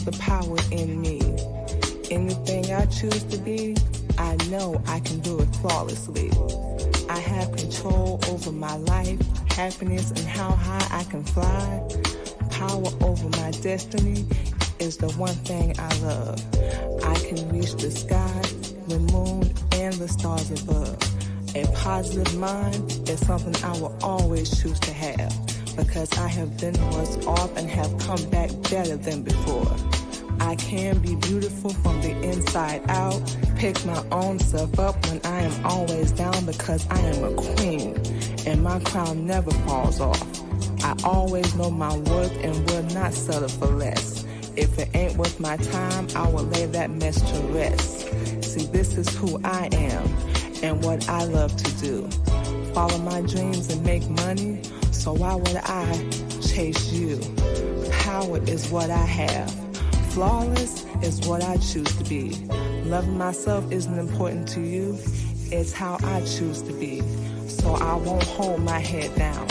the power in me. Anything I choose to be, I know I can do it flawlessly. I have control over my life, happiness, and how high I can fly. Power over my destiny is the one thing I love. I can reach the sky, the moon, and the stars above. A positive mind is something I will always choose to have, because I have been worse off and have come back better than before. I can be beautiful from the inside out, pick my own self up when I am always down, because I am a queen and my crown never falls off. I always know my worth and will not settle for less. If it ain't worth my time, I will lay that mess to rest. See, this is who I am and what I love to do. Follow my dreams and make money, so why would I chase you? Power is what I have. Flawless is what I choose to be. Loving myself isn't important to you. It's how I choose to be. So I won't hold my head down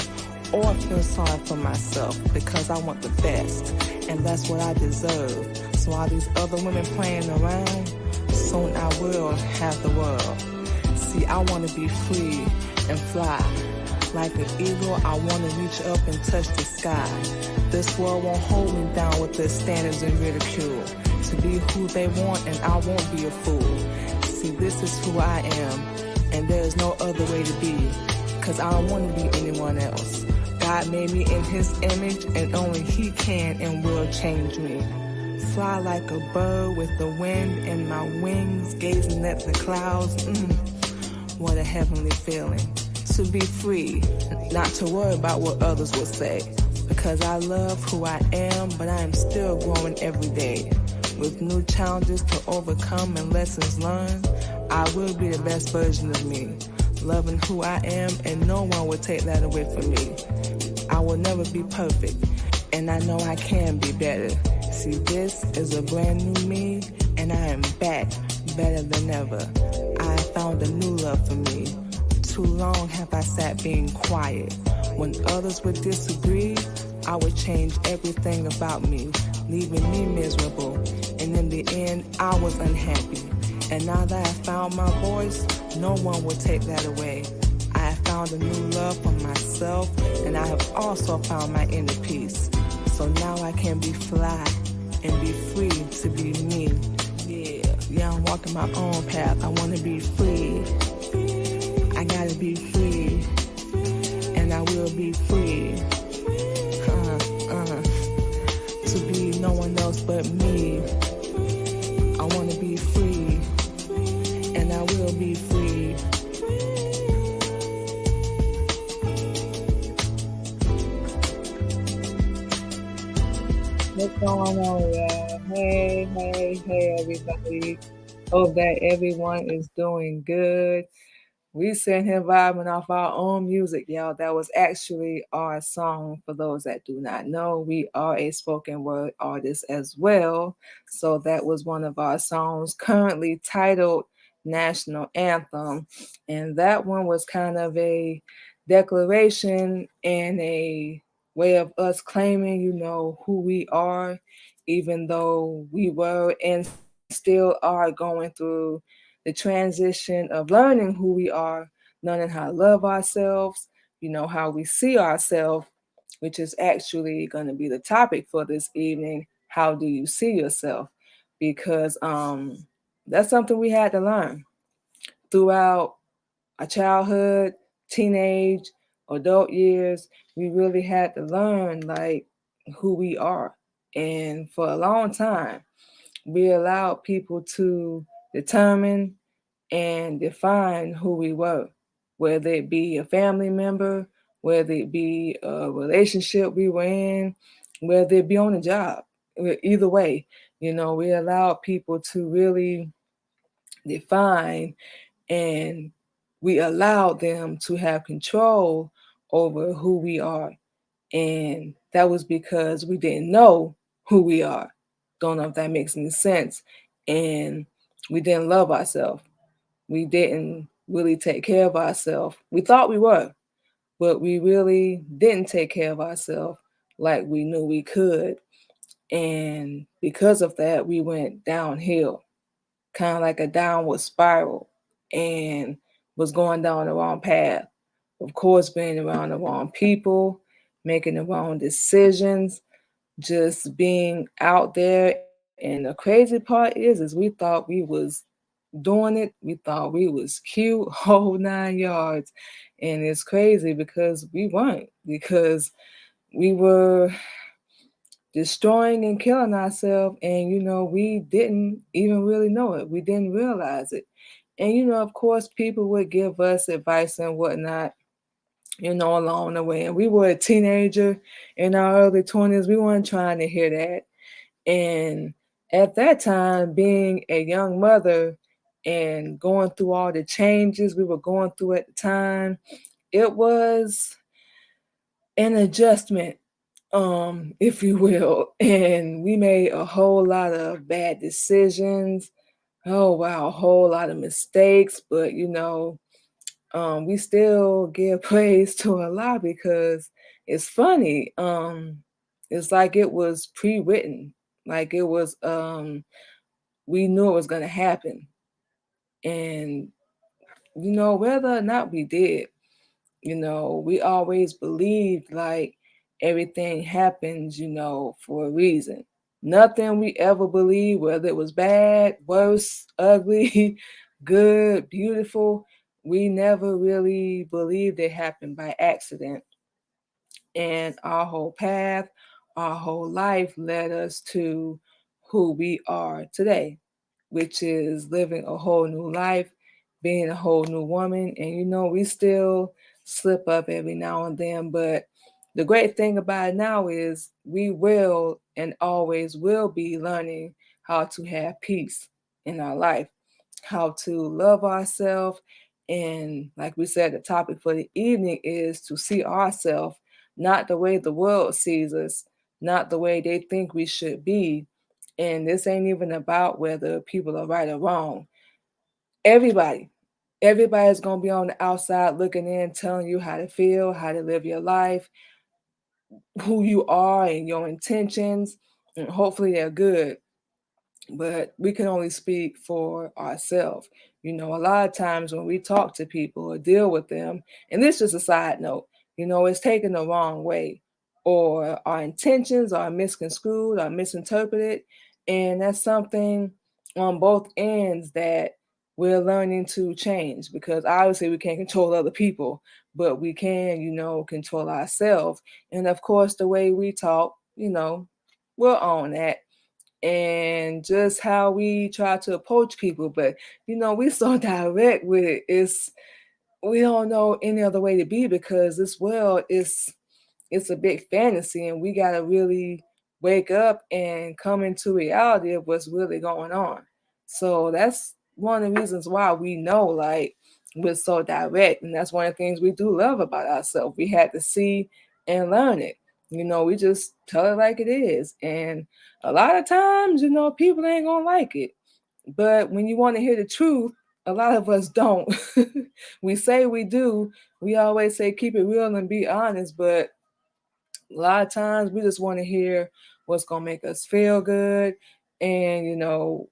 or feel sorry for myself, because I want the best, and that's what I deserve. So all these other women playing around, soon I will have the world. See, I want to be free and fly. Like an eagle, I want to reach up and touch the sky. This world won't hold me down with their standards and ridicule. To be who they want, and I won't be a fool. See, this is who I am, and there is no other way to be, because I don't want to be anyone else. God made me in His image, and only He can and will change me. Fly like a bird with the wind in my wings, gazing at the clouds. What a heavenly feeling. To be free, not to worry about what others will say, because I love who I am, but I am still growing every day. With new challenges to overcome and lessons learned, I will be the best version of me, loving who I am, and no one will take that away from me. I will never be perfect, and I know I can be better. See, this is a brand new me, and I am back better than ever. I found a new love for me. Too long have I sat being quiet. When others would disagree, I would change everything about me, leaving me miserable. And in the end, I was unhappy. And now that I found my voice, no one will take that away. I have found a new love for myself, and I have also found my inner peace. So now I can be fly and be free to be me. Yeah, I'm walking my own path. I want to be free. I gotta be free, and I will be free. To be no one else but me. I wanna be free, and I will be free. What's going on, y'all? Hey, everybody. Hope that everyone is doing good. We sitting here vibing off our own music, y'all. That was actually our song. For those that do not know, we are a spoken word artist as well. So that was one of our songs, currently titled National Anthem. And that one was kind of a declaration and a way of us claiming, who we are, even though we were and still are going through the transition of learning who we are, learning how to love ourselves, how we see ourselves, which is actually going to be the topic for this evening. How do you see yourself? Because that's something we had to learn throughout our childhood, teenage, adult years. We really had to learn who we are. And for a long time, we allowed people to determine and define who we were, whether it be a family member, whether it be a relationship we were in, whether it be on a job. Either way, we allowed people to really define, and we allowed them to have control over who we are. And that was because we didn't know who we are. Don't know if that makes any sense. And we didn't love ourselves. We didn't really take care of ourselves. We thought we were, but we really didn't take care of ourselves like we knew we could. And because of that, we went downhill, kind of like a downward spiral, and was going down the wrong path. Of course, being around the wrong people, making the wrong decisions, just being out there. And the crazy part is we thought we was doing it. We thought we was cute, whole 9 yards. And it's crazy because we weren't, because we were destroying and killing ourselves. And, we didn't even really know it. We didn't realize it. And, of course, people would give us advice and whatnot, along the way. And we were a teenager in our early 20s. We weren't trying to hear that. And at that time, being a young mother and going through all the changes we were going through at the time, it was an adjustment, if you will. And we made a whole lot of bad decisions. Oh wow, a whole lot of mistakes. But we still give praise to Allah because it's funny. It's like it was pre-written. Like it was we knew it was gonna happen. And whether or not we did, we always believed like everything happens, for a reason. Nothing we ever believed, whether it was bad, worse, ugly, good, beautiful, we never really believed it happened by accident. And our whole path, our whole life led us to who we are today, which is living a whole new life, being a whole new woman. And we still slip up every now and then, but the great thing about it now is we will and always will be learning how to have peace in our life, how to love ourselves. And like we said, the topic for the evening is to see ourselves not the way the world sees us, not the way they think we should be. And this ain't even about whether people are right or wrong. Everybody, everybody's going to be on the outside looking in, telling you how to feel, how to live your life, who you are and your intentions. And hopefully they're good, but we can only speak for ourselves. A lot of times when we talk to people or deal with them, and this is a side note, it's taken the wrong way, or our intentions are misconstrued or misinterpreted. And that's something on both ends that we're learning to change, because obviously we can't control other people, but we can, control ourselves. And of course, the way we talk, we're on that, and just how we try to approach people. But we so direct with it. We don't know any other way to be, because this world is, it's a big fantasy, and we got to really wake up and come into reality of what's really going on. So that's one of the reasons why we know, like, we're so direct. And that's one of the things we do love about ourselves. We had to see and learn it. We just tell it like it is. And a lot of times, people ain't going to like it. But when you want to hear the truth, a lot of us don't. We say we do. We always say keep it real and be honest, but a lot of times we just want to hear what's going to make us feel good, and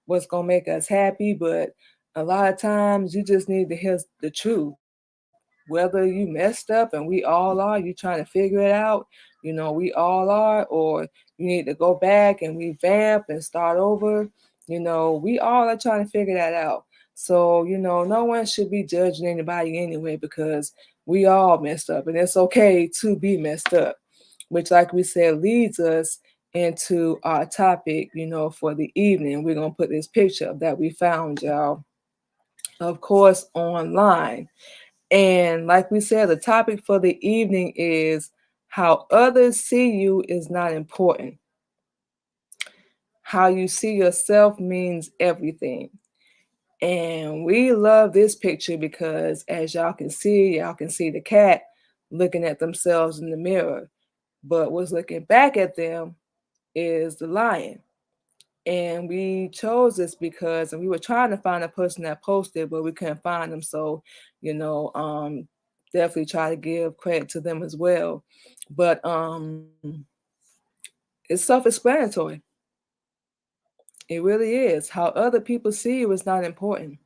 what's going to make us happy. But a lot of times you just need to hear the truth, whether you messed up, and we all are, you trying to figure it out, we all are, or you need to go back and revamp and start over. We all are trying to figure that out. So no one should be judging anybody anyway, because we all messed up, and it's okay to be messed up, which, like we said, leads us into our topic, for the evening. We're going to put this picture that we found, y'all, of course, online. And like we said, the topic for the evening is how others see you is not important. How you see yourself means everything. And we love this picture because, as y'all can see the cat looking at themselves in the mirror. But what's looking back at them is the lion. And we chose this because, and we were trying to find a person that posted, but we couldn't find them. So, definitely try to give credit to them as well. But it's self-explanatory. It really is. How other people see you is not important.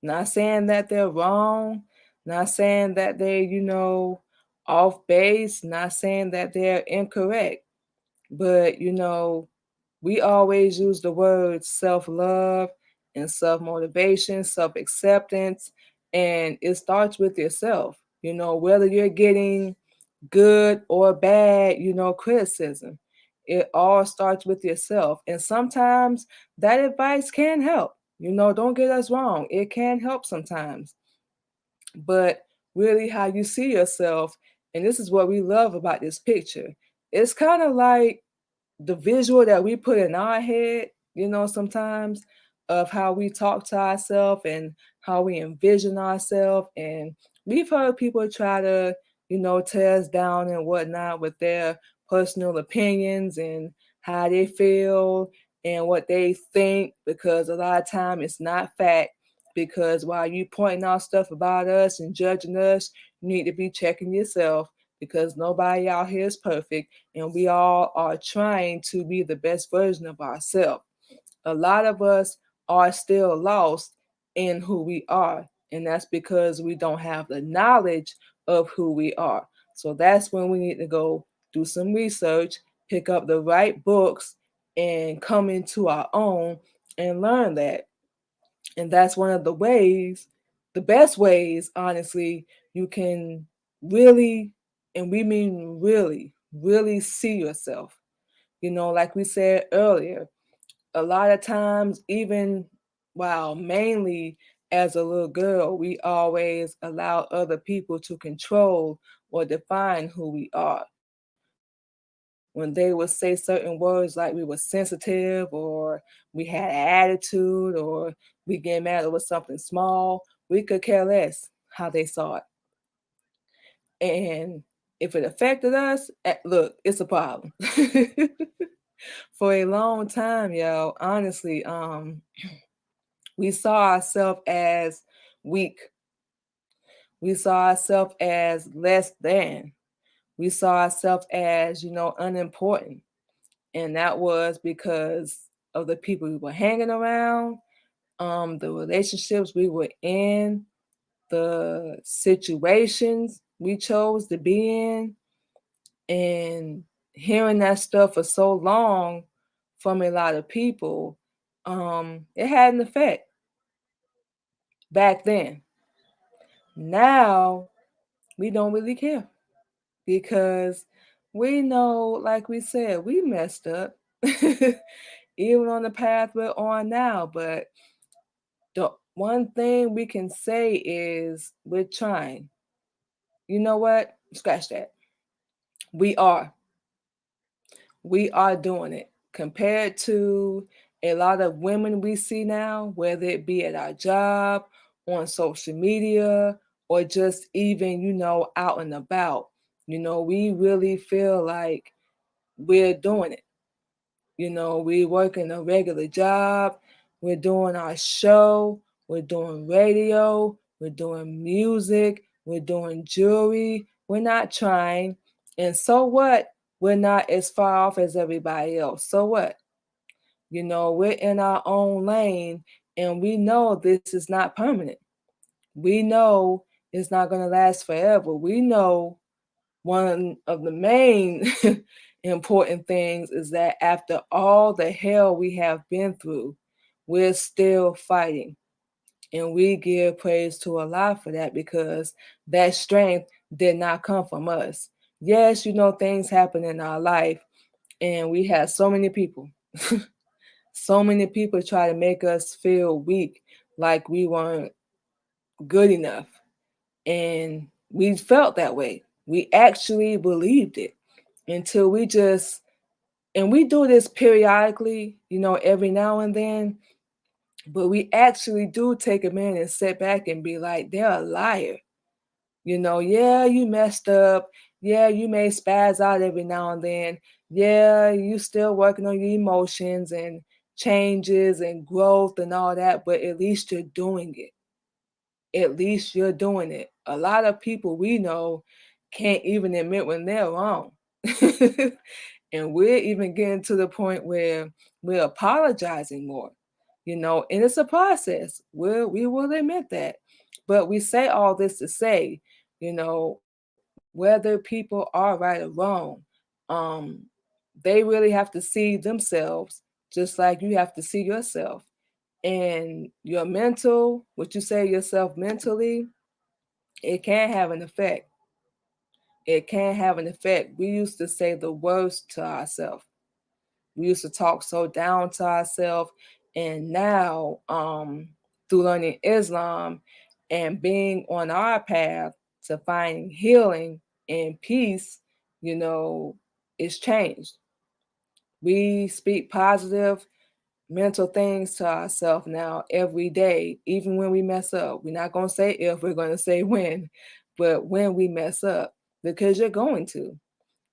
Not saying that they're wrong, not saying that they, off base, not saying that they're incorrect. But, we always use the words self love and self motivation, self acceptance, and it starts with yourself. Whether you're getting good or bad, criticism, it all starts with yourself. And sometimes that advice can help. Don't get us wrong, it can help sometimes. But really, how you see yourself, and this is what we love about this picture, it's kind of like the visual that we put in our head, sometimes, of how we talk to ourselves and how we envision ourselves. And we've heard people try to, tear us down and whatnot with their personal opinions and how they feel and what they think, because a lot of time it's not fact. Because while you pointing out stuff about us and judging us, you need to be checking yourself, because nobody out here is perfect, and we all are trying to be the best version of ourselves. A lot of us are still lost in who we are, and that's because we don't have the knowledge of who we are. So that's when we need to go do some research, pick up the right books, and come into our own and learn that. And that's one of the ways, the best ways, honestly, you can really, and we mean really, really see yourself. Like we said earlier, a lot of times, even while mainly as a little girl, we always allow other people to control or define who we are. When they would say certain words like we were sensitive, or we had attitude, or we get mad over something small, we could care less how they saw it. And if it affected us, look, it's a problem. For a long time, y'all, honestly, we saw ourselves as weak. We saw ourselves as less than. We saw ourselves as, unimportant. And that was because of the people we were hanging around, the relationships we were in, the situations we chose to be in. And hearing that stuff for so long from a lot of people, it had an effect back then. Now we don't really care, because we know, like we said, we messed up, even on the path we're on now. But the one thing we can say is we're trying. You know what? Scratch that. We are. We are doing it. Compared to a lot of women we see now, whether it be at our job, on social media, or just even, out and about, we really feel like we're doing it. We working a regular job, we're doing our show, we're doing radio, we're doing music, we're doing jewelry, we're not trying. And so what? We're not as far off as everybody else. So what? We're in our own lane, and we know this is not permanent. We know it's not going to last forever. We know one of the main important things is that after all the hell we have been through, we're still fighting. And we give praise to Allah for that, because that strength did not come from us. Yes, things happen in our life, and we have so many people, so many people try to make us feel weak, like we weren't good enough. And we felt that way. We actually believed it until and we do this periodically, every now and then, but we actually do take a minute and sit back and be like, they're a liar. Yeah, you messed up. Yeah, you may spaz out every now and then. Yeah, you still working on your emotions and changes and growth and all that, but at least you're doing it. At least you're doing it. A lot of people we know can't even admit when they're wrong. And we're even getting to the point where we're apologizing more, and it's a process. We will admit that. But we say all this to say, whether people are right or wrong, um, they really have to see themselves just like you have to see yourself. And your mental, what you say yourself mentally, it can have an effect. It can have an effect. We used to say the worst to ourselves. We used to talk so down to ourselves. And now, through learning Islam and being on our path to finding healing and peace, you know, it's changed. We speak positive mental things to ourselves now every day, even when we mess up. We're not going to say if, we're going to say when, but when we mess up, because you're going to,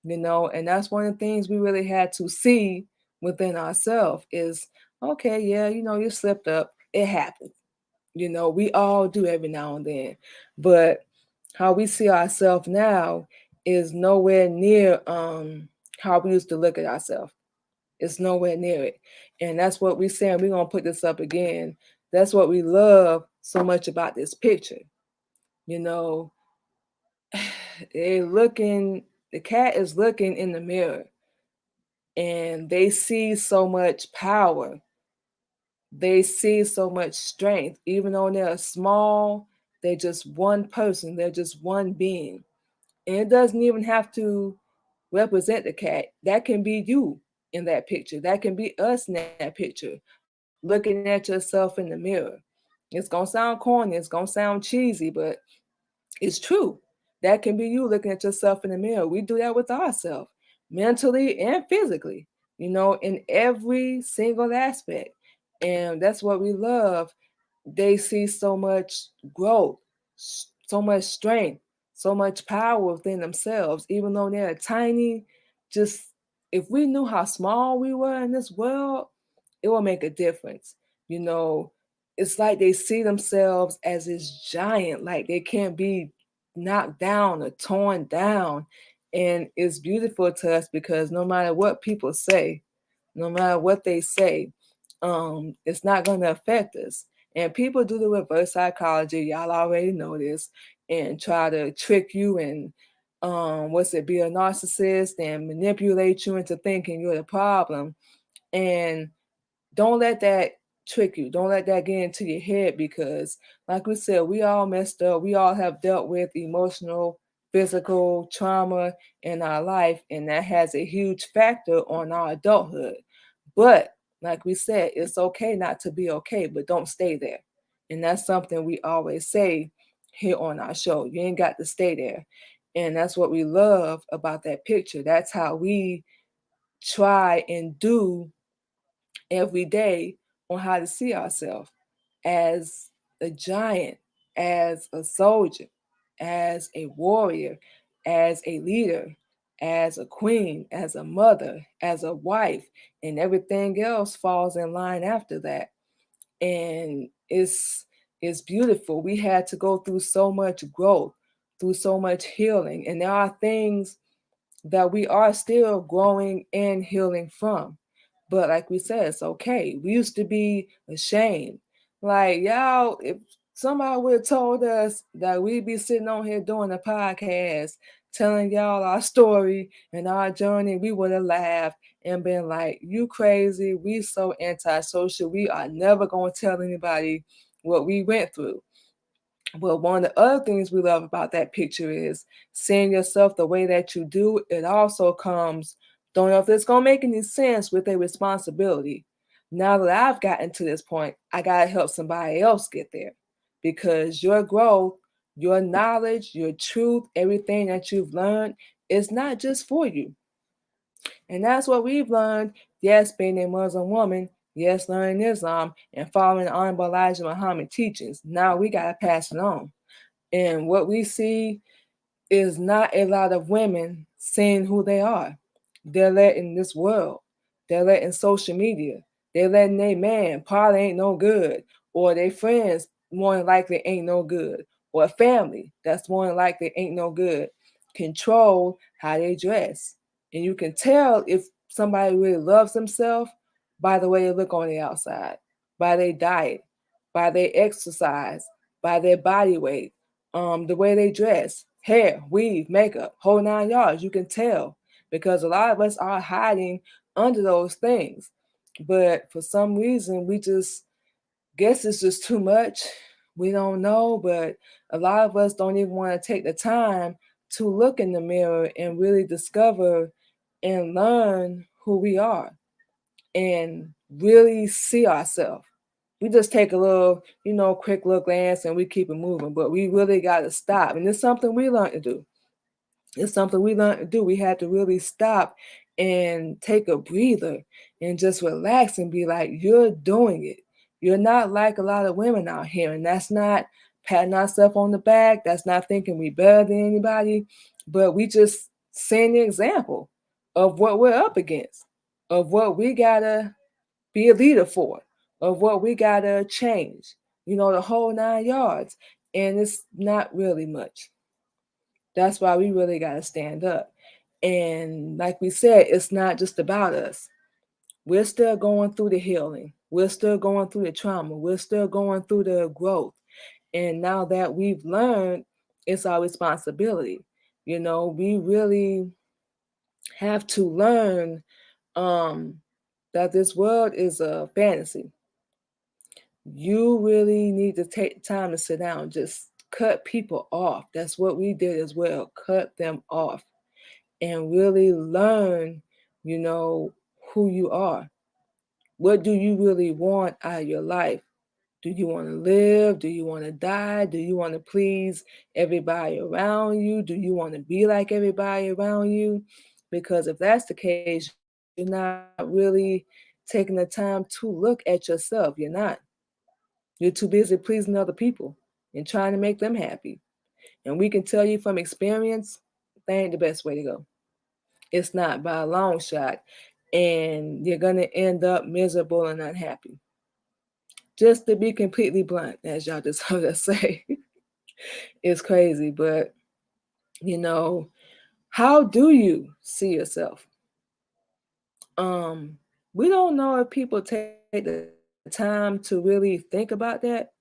and that's one of the things we really had to see within ourselves is, okay, yeah, you slipped up. It happens. We all do every now and then. But how we see ourselves now is nowhere near how we used to look at ourselves. It's nowhere near it. And that's what we're saying. We're going to put this up again. That's what we love so much about this picture. You know, the cat is looking in the mirror and they see so much power. They see so much strength. Even though they're small, they're just one person, they're just one being. And it doesn't even have to represent the cat. That can be you in that picture. That can be us in that picture, looking at yourself in the mirror. It's going to sound corny, it's going to sound cheesy, but it's true. That can be you looking at yourself in the mirror. We do that with ourselves, mentally and physically, in every single aspect. And that's what we love. They see so much growth, so much strength, so much power within themselves, even though they're tiny. Just if we knew how small we were in this world, it will make a difference. You know, it's like they see themselves as this giant, like they can't be knocked down or torn down. And it's beautiful to us because no matter what people say, no matter what they say, it's not going to affect us. And people do the reverse psychology. Y'all already know this, and try to trick you and be a narcissist and manipulate you into thinking you're the problem. And don't let that trick you. Don't let that get into your head because, like we said, we all messed up. We all have dealt with emotional, physical trauma in our life, and that has a huge factor on our adulthood. But like we said, it's okay not to be okay, but don't stay there. And that's something we always say here on our show. You ain't got to stay there. And that's what we love about that picture. That's how we try and do every day on how to see ourselves as a giant, as a soldier, as a warrior, as a leader, as a queen, as a mother, as a wife, and everything else falls in line after that. And it's beautiful. We had to go through so much growth, through so much healing, and there are things that we are still growing and healing from. But like we said, it's okay. We used to be ashamed. Like, y'all, if somebody would have told us that we'd be sitting on here doing a podcast, telling y'all our story and our journey, we would have laughed and been like, you crazy. We so antisocial. We are never going to tell anybody what we went through. Well, one of the other things we love about that picture is seeing yourself the way that you do. It also comes, don't know if it's going to make any sense, with a responsibility. Now that I've gotten to this point, I got to help somebody else get there because your growth, your knowledge, your truth, everything that you've learned is not just for you. And that's what we've learned. Yes, being a Muslim woman, yes, learning Islam and following the Honorable Elijah Muhammad teachings. Now we got to pass it on. And what we see is not a lot of women seeing who they are. They're letting this world, they're letting social media, they're letting their man probably ain't no good, or their friends more than likely ain't no good, or family that's more than likely ain't no good, control how they dress, And you can tell if somebody really loves themselves by the way they look on the outside, by their diet, by their exercise, by their body weight, the way they dress, hair, weave, makeup, whole 9 yards. You can tell because a lot of us are hiding under those things. But for some reason, we just guess it's just too much. We don't know, but a lot of us don't even want to take the time to look in the mirror and really discover and learn who we are and really see ourselves. We just take a little, quick little glance and we keep it moving, but we really got to stop. And it's something we learn to do. It's something we learned to do. We had to really stop and take a breather and just relax and be like, you're doing it. You're not like a lot of women out here. And that's not patting ourselves on the back. That's not thinking we better than anybody. But we just setting the example of what we're up against, of what we got to be a leader for, of what we got to change, the whole 9 yards. And it's not really much. That's why we really got to stand up. And like we said, it's not just about us. We're still going through the healing. We're still going through the trauma. We're still going through the growth. And now that we've learned, it's our responsibility. We really have to learn um, that this world is a fantasy. You really need to take time to sit down, just cut people off. That's what we did as well, cut them off and really learn, you know, who you are. What do you really want out of your life? Do you want to live? Do you want to die? Do you want to please everybody around you? Do you want to be like everybody around you? Because if that's the case, you're not really taking the time to look at yourself. You're not. You're too busy pleasing other people and trying to make them happy. And we can tell you from experience, that ain't the best way to go. It's not by a long shot. And you're going to end up miserable and unhappy. Just to be completely blunt, as y'all just heard us say. It's crazy. But, you know, how do you see yourself? Um, we don't know if people take the time to really think about that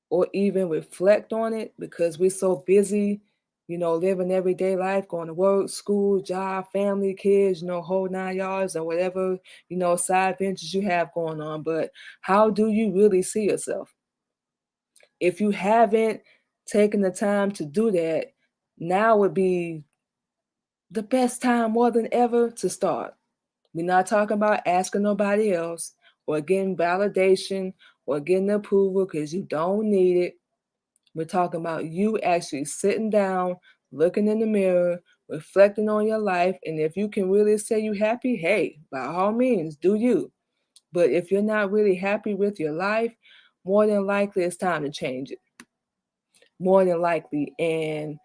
or even reflect on it because we're so busy, living everyday life, going to work, school, job, family, kids, whole 9 yards or whatever, side ventures you have going on. But how do you really see yourself? If you haven't taken the time to do that, now would be the best time more than ever to start. We're not talking about asking nobody else or getting validation or getting approval because you don't need it. We're talking about you actually sitting down, looking in the mirror, reflecting on your life. And if you can really say you're happy, hey, by all means, do you. But if you're not really happy with your life, more than likely it's time to change it. More than likely. And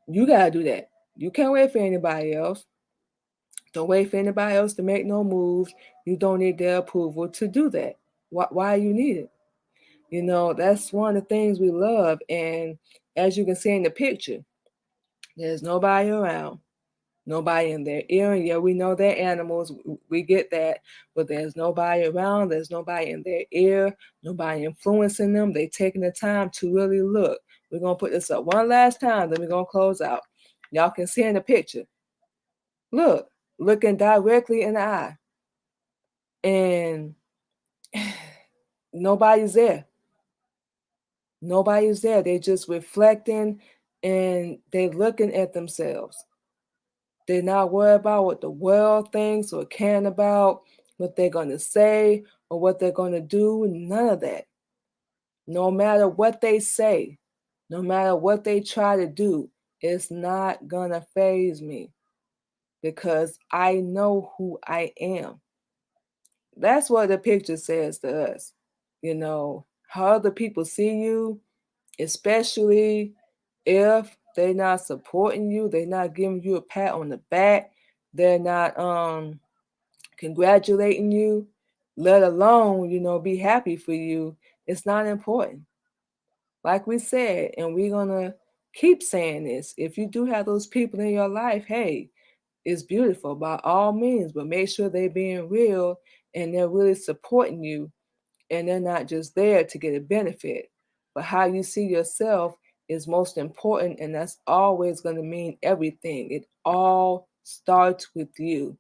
you got to do that. You can't wait for anybody else. Don't wait for anybody else to make no moves. You don't need their approval to do that. Why you need it? That's one of the things we love. And as you can see in the picture, there's nobody around, nobody in their ear. And yeah, we know they're animals. We get that. But there's nobody around. There's nobody in their ear, nobody influencing them. They taking the time to really look. We're going to put this up one last time, then we're going to close out. Y'all can see in the picture. Look, looking directly in the eye. And nobody's there. Nobody's there. They're just reflecting and they're looking at themselves. They're not worried about what the world thinks or caring about what they're going to say or what they're going to do. None of that. No matter what they say, no matter what they try to do, it's not going to faze me because I know who I am. That's what the picture says to us. How other people see you, especially if they're not supporting you, they're not giving you a pat on the back, they're not congratulating you, let alone, be happy for you. It's not important. Like we said, and we're gonna keep saying this. If you do have those people in your life, hey, is beautiful by all means, but make sure they're being real and they're really supporting you and they're not just there to get a benefit. But how you see yourself is most important, and that's always going to mean everything. It all starts with you.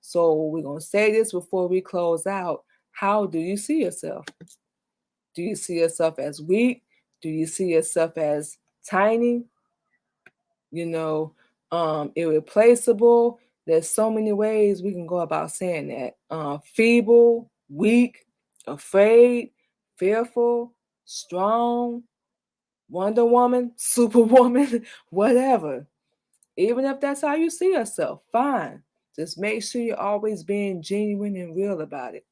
So we're going to say this before we close out. How do you see yourself? Do you see yourself as weak? Do you see yourself as tiny? You know, irreplaceable? There's so many ways we can go about saying that. Feeble, weak, afraid, fearful, strong, Wonder Woman, Superwoman, whatever. Even if that's how you see yourself, fine. Just make sure you're always being genuine and real about it,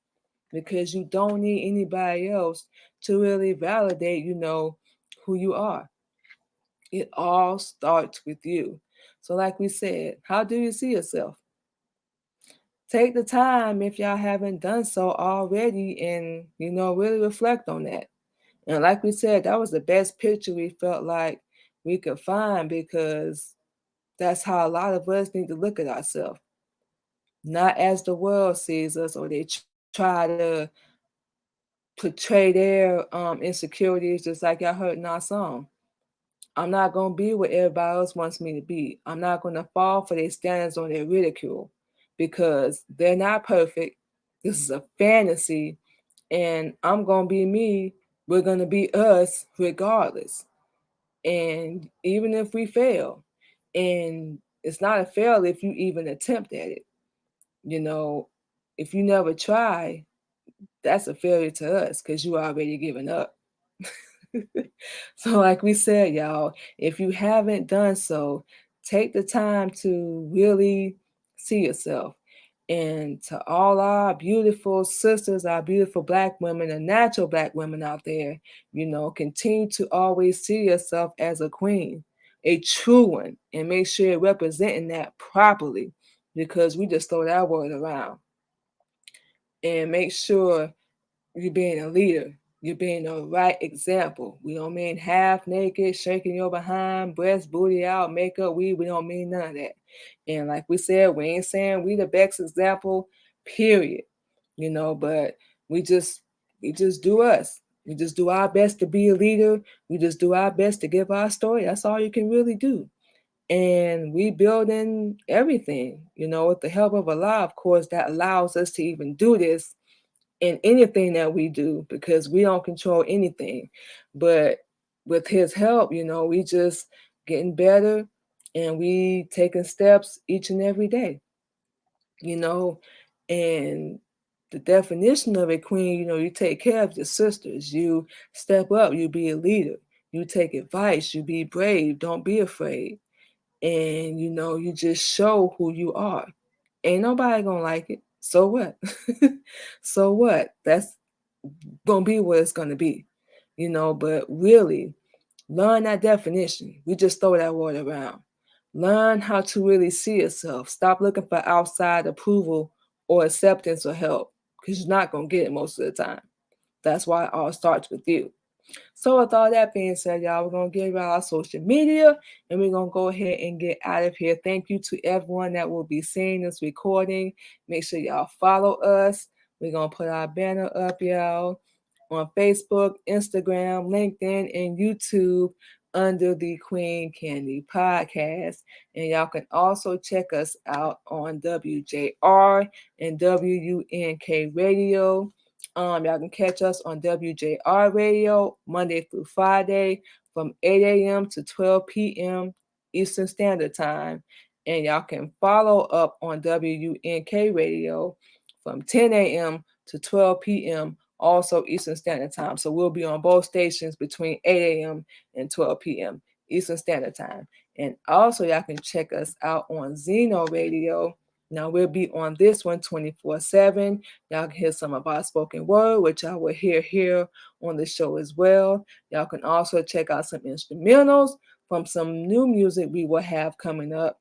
because you don't need anybody else to really validate, who you are. It all starts with you. So, like we said, how do you see yourself? Take the time, if y'all haven't done so already, and really reflect on that. And like we said, that was the best picture we felt like we could find, because that's how a lot of us need to look at ourselves. Not as the world sees us, or they try to portray their insecurities, just like y'all heard in our song. I'm not going to be what everybody else wants me to be. I'm not going to fall for their standards or their ridicule, because they're not perfect. This is a fantasy, and I'm going to be me. We're going to be us regardless. And even if we fail, and it's not a fail if you even attempt at it, you know, if you never try, that's a failure to us, because you already given up. So, like we said, y'all, if you haven't done so, take the time to really see yourself. And to all our beautiful sisters, our beautiful Black women, and natural Black women out there, continue to always see yourself as a queen, a true one, and make sure you're representing that properly, because we just throw that word around. And make sure you're being a leader. You're being a right example. We don't mean half naked, shaking your behind, breast, booty out, makeup, weed. We don't mean none of that. And like we said, we ain't saying we the best example, period. But we just do us. We just do our best to be a leader. We just do our best to give our story. That's all you can really do. And we building everything, with the help of Allah, of course, that allows us to even do this in anything that we do, because we don't control anything. But with his help, we just getting better, and we taking steps each and every day, you know, and the definition of a queen, you take care of your sisters, you step up, you be a leader, you take advice, you be brave, don't be afraid. And you just show who you are. Ain't nobody gonna like it. So what? So what? That's gonna be what it's gonna be. But really learn that definition. We just throw that word around. Learn how to really see yourself. Stop looking for outside approval or acceptance or help, because you're not gonna get it most of the time. That's why it all starts with you. So with all that being said, y'all, we're going to give out our social media, and we're going to go ahead and get out of here. Thank you to everyone that will be seeing this recording. Make sure y'all follow us. We're going to put our banner up, y'all, on Facebook, Instagram, LinkedIn, and YouTube under the Queen Candy Podcast. And y'all can also check us out on WJR and WUNK Radio. Y'all can catch us on WJR Radio Monday through Friday from 8 a.m. to 12 p.m. Eastern Standard Time. And y'all can follow up on WUNK Radio from 10 a.m. to 12 p.m. also Eastern Standard Time. So we'll be on both stations between 8 a.m. and 12 p.m. Eastern Standard Time. And also y'all can check us out on Zeno Radio. Now we'll be on this one 24/7. Y'all can hear some of our spoken word, which I will hear here on the show as well. Y'all can also check out some instrumentals from some new music we will have coming up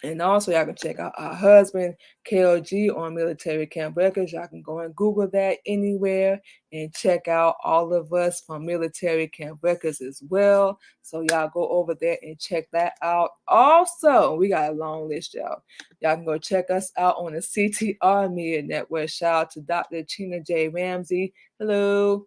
And also, y'all can check out our husband, KLG, on Military Camp Records. Y'all can go and Google that anywhere and check out all of us from Military Camp Records as well. So y'all go over there and check that out. Also, we got a long list, y'all. Y'all can go check us out on the CTR Media Network. Shout out to Dr. Chena J. Ramsey. Hello.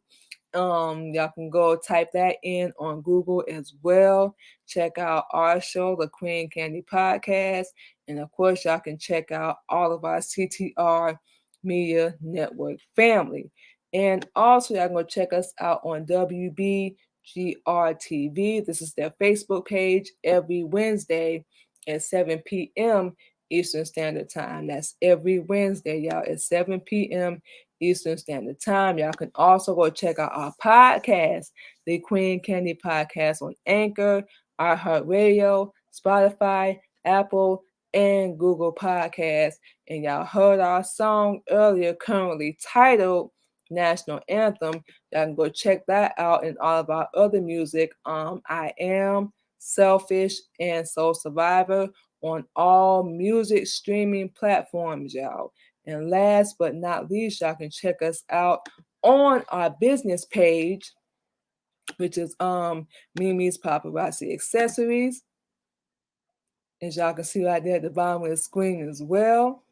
Y'all can go type that in on Google as well. Check out our show, The Queen Candy Podcast. And of course, y'all can check out all of our CTR Media Network family. And also, y'all can go check us out on WBGR TV. This is their Facebook page every Wednesday at 7 p.m. Eastern Standard Time. That's every Wednesday, y'all, at 7 p.m. Eastern Standard Time. Y'all can also go check out our podcast, the Queen Candy Podcast, on Anchor, iHeartRadio, Spotify, Apple, and Google Podcasts. And y'all heard our song earlier, currently titled National Anthem. Y'all can go check that out and all of our other music. I Am, Selfish, and Soul Survivor on all music streaming platforms, y'all. And last but not least, y'all can check us out on our business page, which is Mimi's Paparazzi Accessories. As y'all can see right there at the bottom of the screen as well.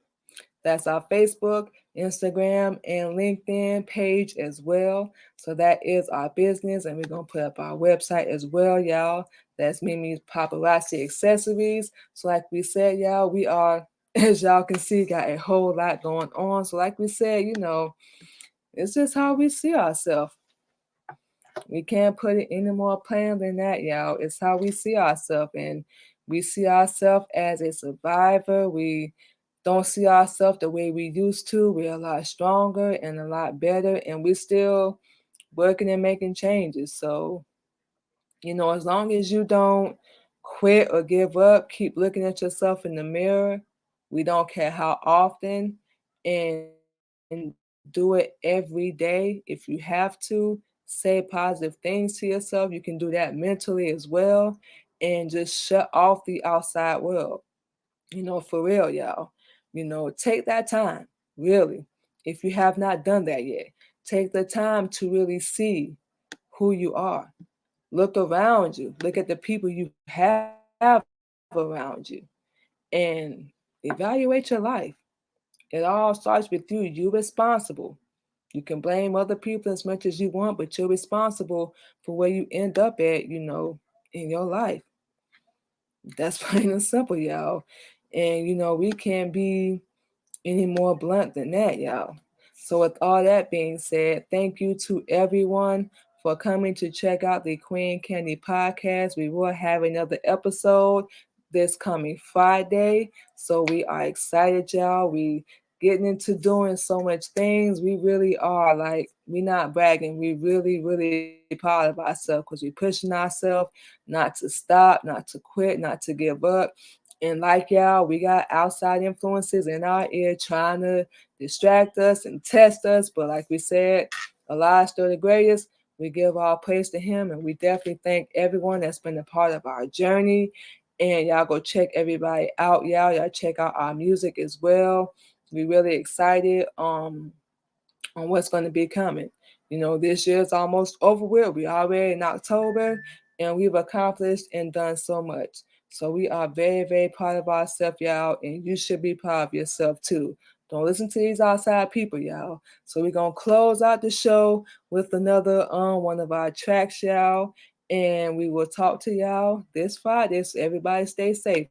That's our Facebook, Instagram, and LinkedIn page as well. So that is our business, and we're going to put up our website as well, y'all. That's Mimi's Paparazzi Accessories. So like we said, y'all, we are, as y'all can see, got a whole lot going on. So like we said, it's just how we see ourselves. We can't put it any more plain than that, y'all. It's how we see ourselves, and we see ourselves as a survivor. We don't see ourselves the way we used to. We're a lot stronger and a lot better, and we're still working and making changes. So, as long as you don't quit or give up, keep looking at yourself in the mirror. We don't care how often, and do it every day if you have to. Say positive things to yourself. You can do that mentally as well, and just shut off the outside world. For real, y'all. Take that time, really. If you have not done that yet, take the time to really see who you are. Look around you. Look at the people you have around you and evaluate your life. It all starts with you. You're responsible. You can blame other people as much as you want, but you're responsible for where you end up at, in your life. That's plain and simple, y'all. And we can't be any more blunt than that, y'all. So with all that being said, thank you to everyone for coming to check out the Queen Candy Podcast. We will have another episode this coming Friday. So we are excited, y'all. We getting into doing so much things. We really are, like, we not bragging. We really, really proud of ourselves because we pushing ourselves not to stop, not to quit, not to give up. And like y'all, we got outside influences in our ear trying to distract us and test us. But like we said, Allah is still the greatest. We give all praise to him, and we definitely thank everyone that's been a part of our journey. And y'all go check everybody out, y'all. Y'all check out our music as well. We really excited on what's going to be coming. This year is almost over with. We already in October, and we've accomplished and done so much. So we are very, very proud of ourselves, y'all, and you should be proud of yourself too. Don't listen to these outside people, y'all. So we're going to close out the show with another one of our tracks, y'all. And we will talk to y'all this Friday. So everybody stay safe.